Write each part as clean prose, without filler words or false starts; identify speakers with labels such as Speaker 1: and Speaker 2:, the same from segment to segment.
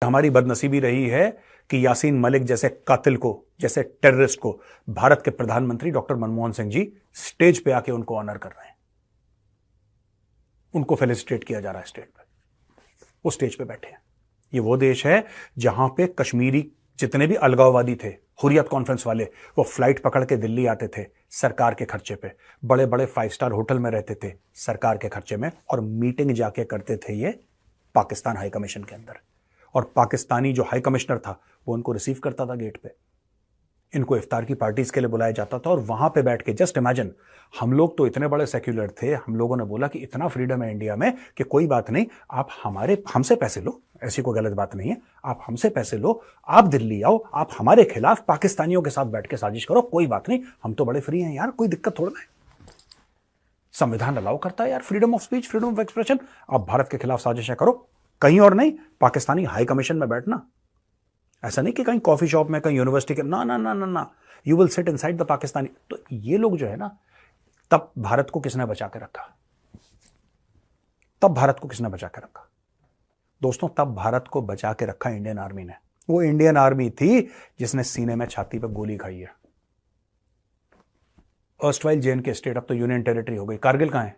Speaker 1: हमारी बदनसीबी रही है कि यासीन मलिक जैसे कातिल को, जैसे टेररिस्ट को भारत के प्रधानमंत्री डॉक्टर मनमोहन सिंह जी स्टेज पे आके उनको ऑनर कर रहे हैं, उनको फेलिसिटेट किया जा रहा है स्टेज पे, वो स्टेज पे बैठे हैं। ये वो देश है जहां पे कश्मीरी जितने भी अलगाववादी थे, हुर्रियत कॉन्फ्रेंस वाले, वो फ्लाइट पकड़ के दिल्ली आते थे सरकार के खर्चे पे, बड़े बड़े 5 स्टार होटल में रहते थे सरकार के खर्चे में, और मीटिंग जाके करते थे ये पाकिस्तान हाई कमीशन के अंदर। और पाकिस्तानी जो हाई कमिश्नर था वो उनको रिसीव करता था गेट पे, इनको इफ्तार की पार्टीज के लिए बुलाया जाता था, और वहां पे बैठ के जस्ट इमेजिन, हम लोग तो इतने बड़े सेक्युलर थे, हम लोगों ने बोला कि इतना फ्रीडम है इंडिया में कि कोई बात नहीं, आप हमसे पैसे लो, ऐसी कोई गलत बात नहीं है, आप हमसे पैसे लो, आप दिल्ली आओ, आप हमारे खिलाफ पाकिस्तानियों के साथ बैठ के साजिश करो, कोई बात नहीं, हम तो बड़े फ्री हैं यार, कोई दिक्कत थोड़ा है, संविधान अलाउ करता है यार, freedom of speech, freedom of expression, आप भारत के खिलाफ साजिशें करो, कहीं और नहीं, पाकिस्तानी हाई कमीशन में बैठना। ऐसा नहीं कि कहीं कॉफी शॉप में, कहीं यूनिवर्सिटी के, ना ना ना ना ना, you will sit inside the Pakistani. तो ये लोग जो है ना, तब भारत को किसने बचा के रखा? तब भारत को किसने बचा के रखा दोस्तों? तब भारत को बचा के रखा इंडियन आर्मी ने। वो इंडियन आर्मी थी जिसने सीने में, छाती पे गोली खाई है। अर्स्टवाइल JNK स्टेट, अब तो यूनियन टेरिटरी हो गई। कारगिल कहां है?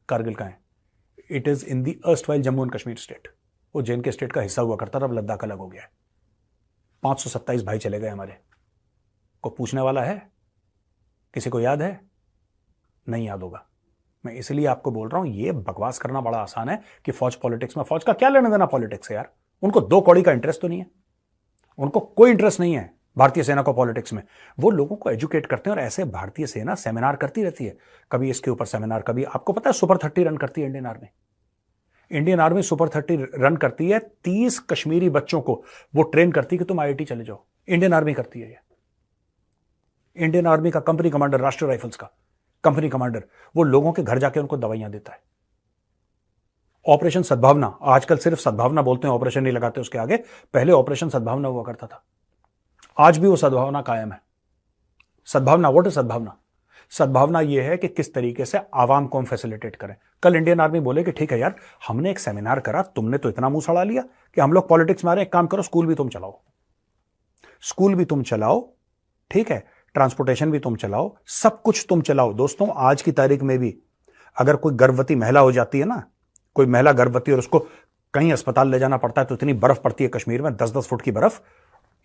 Speaker 1: कारगिल कहां है? It is in the erstwhile Jammu and Kashmir state. वो JNK स्टेट का हिस्सा हुआ करता था, अब लद्दाख अलग हो गया है। 527 भाई चले गए हमारे। को पूछने वाला है? किसी को याद है? नहीं याद होगा। मैं इसलिए आपको बोल रहा हूं, ये बकवास करना बड़ा आसान है कि फौज पॉलिटिक्स में, फौज का क्या लेना देना पॉलिटिक्स है यार? उनको 2 कौड़ी का इंटरेस्ट तो नहीं है, उनको कोई इंटरेस्ट नहीं है भारतीय सेना को पॉलिटिक्स में। वो लोगों को एजुकेट करते हैं, और ऐसे भारतीय सेना सेमिनार करती रहती है, कभी इसके ऊपर सेमिनार, कभी, आपको पता है सुपर 30 रन करती है Indian army. Indian army super 30 run करती है, 30 कश्मीरी बच्चों को वो ट्रेन करती है कि तुम IIT चले जाओ। इंडियन आर्मी करती है ये। इंडियन आर्मी का कंपनी कमांडर, राष्ट्रीय राइफल्स का कंपनी कमांडर, वो लोगों के घर जाके उनको दवाइयां देता है। ऑपरेशन सद्भावना, आजकल सिर्फ सद्भावना बोलते हैं, ऑपरेशन नहीं लगाते उसके आगे, पहले ऑपरेशन सद्भावना हुआ करता था। आज भी वो सद्भावना कायम है। सद्भावना, व्हाट इज सद्भावना? सद्भावना यह है कि किस तरीके से आवाम को हम फैसिलिटेट करें। कल इंडियन आर्मी बोले कि ठीक है यार, हमने एक सेमिनार करा, तुमने तो इतना मुंह सड़ा लिया कि हम लोग पॉलिटिक्स में आ रहे हैं, एक काम करो, स्कूल भी तुम चलाओ, स्कूल भी तुम चलाओ, ठीक है, ट्रांसपोर्टेशन भी तुम चलाओ, सब कुछ तुम चलाओ। दोस्तों, आज की तारीख में भी अगर कोई गर्भवती महिला हो जाती है ना, कोई महिला गर्भवती, और उसको कहीं अस्पताल ले जाना पड़ता है, तो इतनी बर्फ पड़ती है कश्मीर में, 10-10 फुट की बर्फ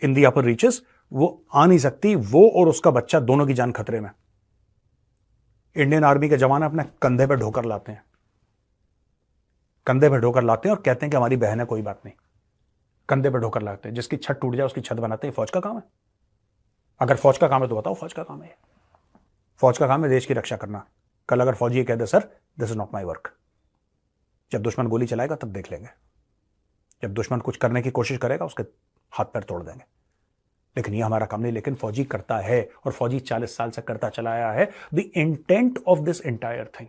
Speaker 1: इन दी अपर रीचेस, वो आ नहीं सकती, वो और उसका बच्चा दोनों की जान खतरे में। इंडियन आर्मी के जवान अपने कंधे पर ढोकर लाते हैं, कंधे पर ढोकर लाते हैं, और कहते हैं कि हमारी बहन है, कोई बात नहीं, कंधे पर ढोकर लाते हैं। जिसकी छत टूट जाए उसकी छत बनाते हैं। फौज का काम है? अगर फौज का काम है तो बताओ, फौज का काम है? फौज का काम है देश की रक्षा करना। कल अगर फौजी ये कह दे, sir this is not my work, जब दुश्मन गोली चलाएगा तब देख लेंगे, जब दुश्मन कुछ करने की कोशिश करेगा उसके हाथ पैर तोड़ देंगे, लेकिन ये हमारा काम नहीं। लेकिन फौजी करता है, और फौजी 40 साल से करता चला आया है। The intent of this entire thing,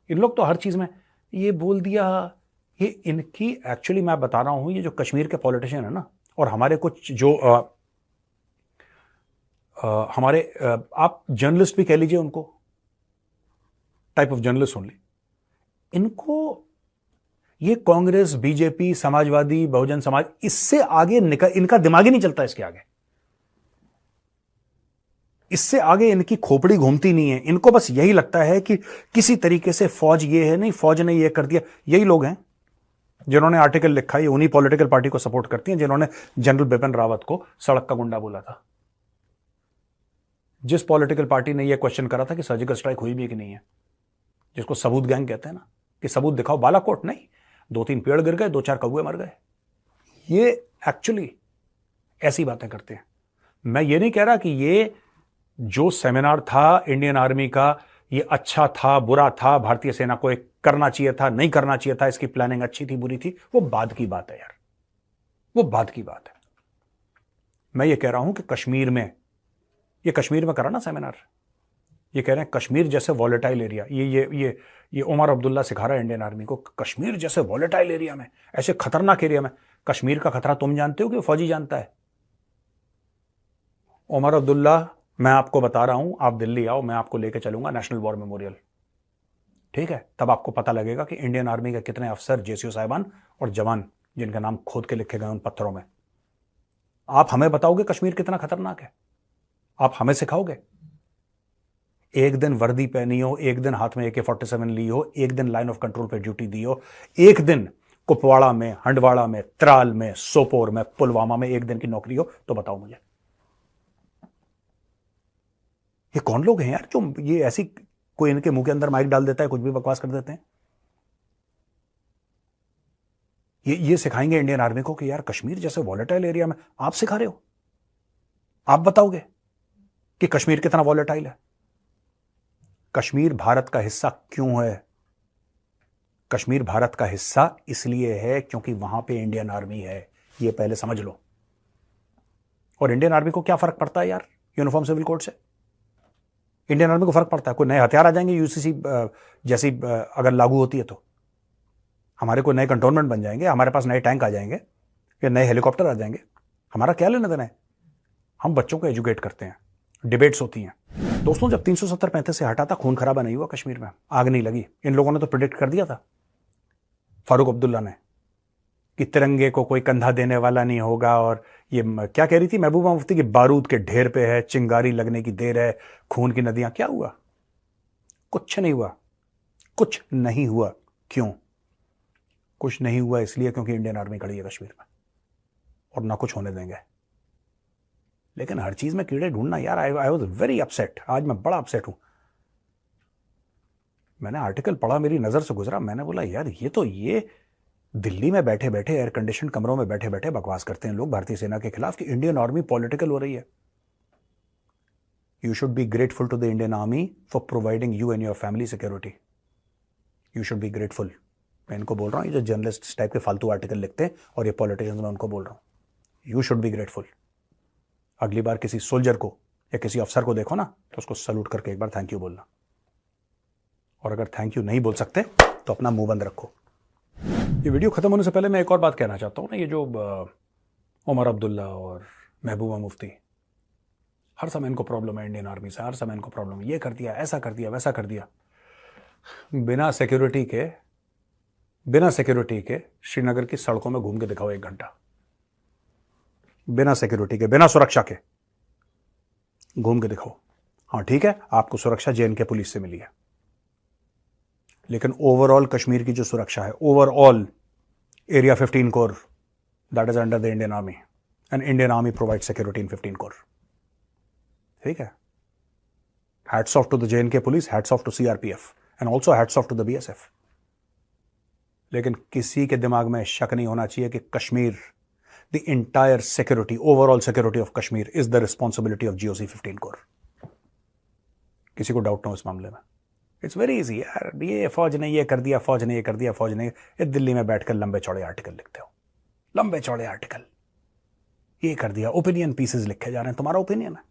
Speaker 1: इन लोग तो हर चीज में ये बोल दिया, ये इनकी, एक्चुअली मैं बता रहा हूं, ये जो कश्मीर के पॉलिटिशियन है ना, और हमारे कुछ जो आप जर्नलिस्ट भी कह लीजिए उनको, टाइप ऑफ जर्नलिस्ट ओनली, इनको ये कांग्रेस, बीजेपी, समाजवादी, बहुजन समाज, इससे आगे इनका दिमाग ही नहीं चलता। इसके आगे, इससे आगे इनकी खोपड़ी घूमती नहीं है। इनको बस यही लगता है कि किसी तरीके से फौज ये है, नहीं फौज ने ये कर दिया। यही लोग हैं जिन्होंने आर्टिकल लिखा है, उन्हीं पॉलिटिकल पार्टी को सपोर्ट करती हैं जिन्होंने जनरल बिपिन रावत को सड़क का गुंडा बोला था। जिस पॉलिटिकल पार्टी ने यह क्वेश्चन करा था कि सर्जिकल स्ट्राइक हुई भी कि नहीं है, जिसको सबूत गैंग कहते हैं ना, कि सबूत दिखाओ, बालाकोट नहीं, 2-3 पेड़ गिर गए, 2-4 कौवे मर गए। ये एक्चुअली ऐसी बातें करते हैं। मैं ये नहीं कह रहा कि ये जो सेमिनार था इंडियन आर्मी का, ये अच्छा था, बुरा था, भारतीय सेना को एक करना चाहिए था, नहीं करना चाहिए था, इसकी प्लानिंग अच्छी थी, बुरी थी, वो बाद की बात है यार, वो बाद की बात है। मैं ये कह रहा हूं कि कश्मीर में, ये कश्मीर में करा ना सेमिनार, ये कह रहे हैं कश्मीर जैसे वॉलेटाइल एरिया, ये उमर अब्दुल्ला सिखा रहा है इंडियन आर्मी को, कश्मीर जैसे वॉलेटाइल एरिया में, ऐसे खतरनाक एरिया में। कश्मीर का खतरा तुम जानते हो कि फौजी जानता है? उमर अब्दुल्ला, मैं आपको बता रहा हूं, आप दिल्ली आओ, मैं आपको लेके चलूंगा नेशनल वॉर मेमोरियल, ठीक है? तब आपको पता लगेगा कि इंडियन आर्मी के कितने अफसर, JCO साहिबान और जवान जिनका नाम खोद के लिखे गए उन पत्थरों में। आप हमें बताओगे कश्मीर कितना खतरनाक है? आप हमें सिखाओगे? एक दिन वर्दी पहनी हो, एक दिन हाथ में AK-47 ली हो, एक दिन लाइन ऑफ कंट्रोल पे ड्यूटी दी हो, एक दिन कुपवाड़ा में, हंडवाड़ा में, त्राल में, सोपोर में, पुलवामा में एक दिन की नौकरी हो, तो बताओ मुझे ये कौन लोग हैं यार जो ये ऐसी, कोई इनके मुंह के अंदर माइक डाल देता है, कुछ भी बकवास कर देते हैं। ये सिखाएंगे इंडियन आर्मी को कि यार कश्मीर जैसे वॉलेटाइल एरिया में आप सिखा रहे हो? आप बताओगे कि कश्मीर कितना वॉलेटाइल है? कश्मीर भारत का हिस्सा क्यों है? कश्मीर भारत का हिस्सा इसलिए है क्योंकि वहां पे इंडियन आर्मी है, ये पहले समझ लो। और इंडियन आर्मी को क्या फर्क पड़ता है यार यूनिफॉर्म सिविल कोड से? इंडियन आर्मी को फर्क पड़ता है? कोई नए हथियार आ जाएंगे यूसीसी जैसी अगर लागू होती है तो, हमारे कोई नए कंटोनमेंट बन जाएंगे, हमारे पास नए टैंक आ जाएंगे या नए हेलीकॉप्टर आ जाएंगे, हमारा क्या लेना देना है? हम बच्चों को एजुकेट करते हैं, डिबेट्स होती हैं। दोस्तों, जब 370-35 से हटा था, खून खराबा नहीं हुआ कश्मीर में, आग नहीं लगी। इन लोगों ने तो प्रेडिक्ट कर दिया था, फारूक अब्दुल्ला ने, कि तिरंगे को कोई कंधा देने वाला नहीं होगा। और ये क्या कह रही थी महबूबा मुफ्ती की, बारूद के ढेर पे है, चिंगारी लगने की देर है, खून की नदियां। क्या हुआ? कुछ नहीं हुआ, कुछ नहीं हुआ। क्यों कुछ नहीं हुआ? इसलिए क्योंकि इंडियन आर्मी खड़ी है कश्मीर में, और ना कुछ होने देंगे। लेकिन हर चीज में कीड़े ढूंढना यार, आई वॉज वेरी अपसेट। आज मैं बड़ा अपसेट हूं। मैंने आर्टिकल पढ़ा, मेरी नजर से गुजरा, मैंने बोला यार ये दिल्ली में बैठे बैठे, एयर कंडीशन कमरों में बैठे बैठे बकवास करते हैं लोग भारतीय सेना के खिलाफ कि इंडियन आर्मी पॉलिटिकल हो रही है। You should be grateful to the Indian army for providing you and your family security. You should be grateful. मैं इनको बोल रहा हूं, ये जो जर्नलिस्ट टाइप के फालतू आर्टिकल लिखते हैं और ये पॉलिटिशियंस, मैं उनको बोल रहा हूं, यू शुड बी ग्रेटफुल। अगली बार किसी सोल्जर को या किसी अफसर को देखो ना, तो उसको सल्यूट करके एक बार थैंक यू बोलना। और अगर थैंक यू नहीं बोल सकते तो अपना मुंह बंद रखो। ये वीडियो खत्म होने से पहले मैं एक और बात कहना चाहता हूं ना, ये जो उमर अब्दुल्ला और महबूबा मुफ्ती, हर समय इनको प्रॉब्लम है इंडियन आर्मी से, हर समय इनको प्रॉब्लम है, ये कर दिया, ऐसा कर दिया, वैसा कर दिया। बिना सिक्योरिटी के श्रीनगर की सड़कों में घूम के दिखाओ 1 घंटा, बिना सिक्योरिटी के, बिना सुरक्षा के घूम के दिखाओ। हाँ ठीक है, आपको सुरक्षा JNK पुलिस से मिली है, लेकिन ओवरऑल कश्मीर की जो सुरक्षा है, overall area 15 corps, that is under the Indian army, and Indian army provide security in 15 corps. ठीक है, hats off to the JNK police, hats off to CRPF, and also hats off to the BSF। लेकिन किसी के दिमाग में शक नहीं होना चाहिए कि Kashmir, the entire security, overall security of Kashmir is the responsibility of GOC 15 core. किसी को डाउट ना हो इस मामले में। इट्स वेरी इजी यार, ये फौज ने ये कर दिया, फौज ने ये कर दिया, फौज ने ये दिल्ली में बैठकर लंबे चौड़े आर्टिकल लिखते हो, लंबे चौड़े आर्टिकल, ये कर दिया, ओपिनियन पीसेस लिखे जा रहे हैं। तुम्हारा ओपिनियन है,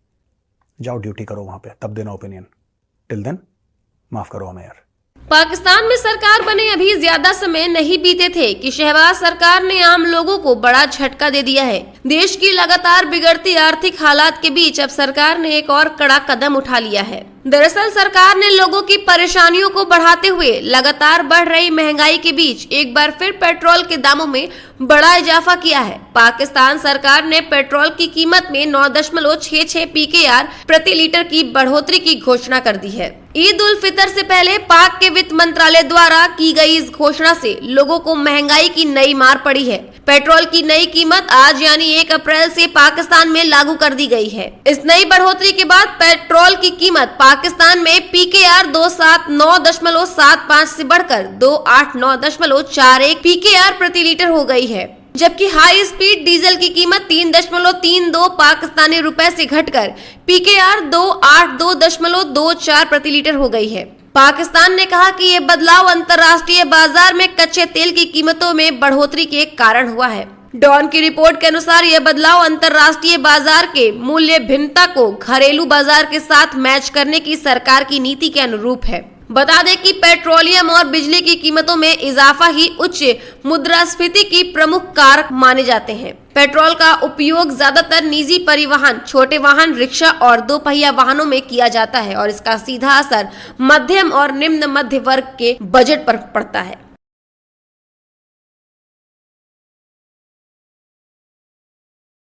Speaker 1: जाओ ड्यूटी करो वहां पे, तब देना ओपिनियन। टिल देन माफ करो हमें यार।
Speaker 2: पाकिस्तान में सरकार बने अभी ज्यादा समय नहीं बीते थे कि शहबाज सरकार ने आम लोगों को बड़ा झटका दे दिया है। देश की लगातार बिगड़ती आर्थिक हालात के बीच अब सरकार ने एक और कड़ा कदम उठा लिया है। दरअसल सरकार ने लोगों की परेशानियों को बढ़ाते हुए लगातार बढ़ रही महंगाई के बीच एक बार फिर पेट्रोल के दामों में बड़ा इजाफा किया है। पाकिस्तान सरकार ने पेट्रोल की कीमत में 9.66 PKR प्रति लीटर की बढ़ोतरी की घोषणा कर दी है। ईद उल फितर से पहले पाक के वित्त मंत्रालय द्वारा की गई इस घोषणा से लोगों को महंगाई की नई मार पड़ी है। पेट्रोल की नई कीमत आज यानी 1 अप्रैल से पाकिस्तान में लागू कर दी गई है। इस नई बढ़ोतरी के बाद पेट्रोल की कीमत पाकिस्तान में PKR 279.75 से बढ़कर 289.41 PKR प्रति लीटर हो गई है, जबकि हाई स्पीड डीजल की कीमत 3.32 पाकिस्तानी रुपए से घटकर PKR 282.24 प्रति लीटर हो गई है। पाकिस्तान ने कहा कि ये बदलाव अंतर्राष्ट्रीय बाजार में कच्चे तेल की कीमतों में बढ़ोतरी के कारण हुआ है। डॉन की रिपोर्ट के अनुसार यह बदलाव अंतर्राष्ट्रीय बाजार के मूल्य भिन्नता को घरेलू बाजार के साथ मैच करने की सरकार की नीति के अनुरूप है। बता दें कि पेट्रोलियम और बिजली की कीमतों में इजाफा ही उच्च मुद्रास्फीति की प्रमुख कारक माने जाते हैं। पेट्रोल का उपयोग ज्यादातर निजी परिवहन, छोटे वाहन, रिक्शा और 2 पहिया वाहनों में किया जाता है और इसका सीधा असर मध्यम और निम्न मध्य वर्ग के बजट पर पड़ता है।